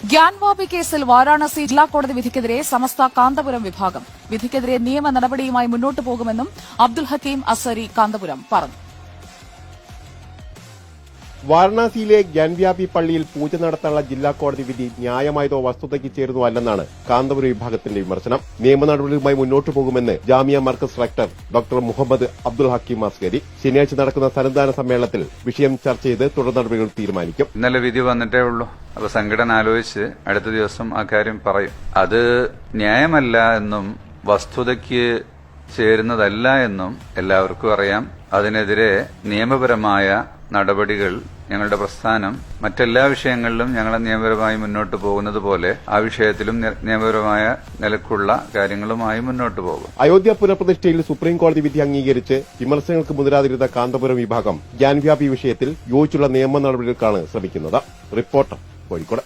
ഗ്യാൻവാപി കേസിൽ വാരാണസി ജില്ലാ കോടതി വിധിക്കെതിരെ സമസ്ത കാന്തപുരം വിഭാഗം വിധിക്കെതിരെ നിയമ നടപടിയുമായി മുന്നോട്ടു പോകുമെന്നും അബ്ദുൽ ഹക്കീം അസരി കാന്തപുരം പറഞ്ഞു. വാരണാസിയിലെ ഗ്യാൻവ്യാപി പള്ളിയിൽ പൂജ നടത്താനുള്ള ജില്ലാ കോടതി വിധി ന്യായമായതോ വസ്തുതയ്ക്ക് ചേരുന്നോ അല്ലെന്നാണ് കാന്തപുരം വിഭാഗത്തിന്റെ വിമർശനം. നിയമ നടപടിയുമായി മുന്നോട്ടു പോകുമെന്ന് ജാമിയ മർക്കസ് റക്ടർ ഡോക്ടർ മുഹമ്മദ് അബ്ദുൽ ഹക്കീം അസ്കരി ശനിയാഴ്ച നടക്കുന്ന സന്നദ്ധാന സമ്മേളനത്തിൽ വിഷയം ചർച്ച ചെയ്ത് തുടർ നടപടികൾ തീരുമാനിക്കും. ഇന്നലെ വിധി വന്നിട്ടേ ഉള്ളൂ. അപ്പൊ സംഘടന ആലോചിച്ച് അടുത്ത ദിവസം ആ കാര്യം പറയും. അത് ന്യായമല്ല എന്നും വസ്തുതയ്ക്ക് ചേരുന്നതല്ല എന്നും എല്ലാവർക്കും അറിയാം. അതിനെതിരെ നിയമപരമായ നടപടികൾ ഞങ്ങളുടെ പ്രസ്ഥാനം മറ്റെല്ലാ വിഷയങ്ങളിലും ഞങ്ങൾ നിയമപരമായി മുന്നോട്ട് പോകുന്നത് പോലെ ആ വിഷയത്തിലും നിയമപരമായ നിലക്കുള്ള കാര്യങ്ങളുമായി മുന്നോട്ട് പോകും. അയോധ്യ പുനഃപ്രതിഷ്ഠയിൽ സുപ്രീംകോടതി വിധി അംഗീകരിച്ച് വിമർശനങ്ങൾക്ക് മുതിരാതിരുന്ന കാന്തപുരം വിഭാഗം ഗ്യാൻവ്യാപി വിഷയത്തിൽ യോജിച്ചുള്ള നിയമ നടപടികൾക്കാണ് ശ്രമിക്കുന്നത്. റിപ്പോർട്ടർ കോഴിക്കോട്.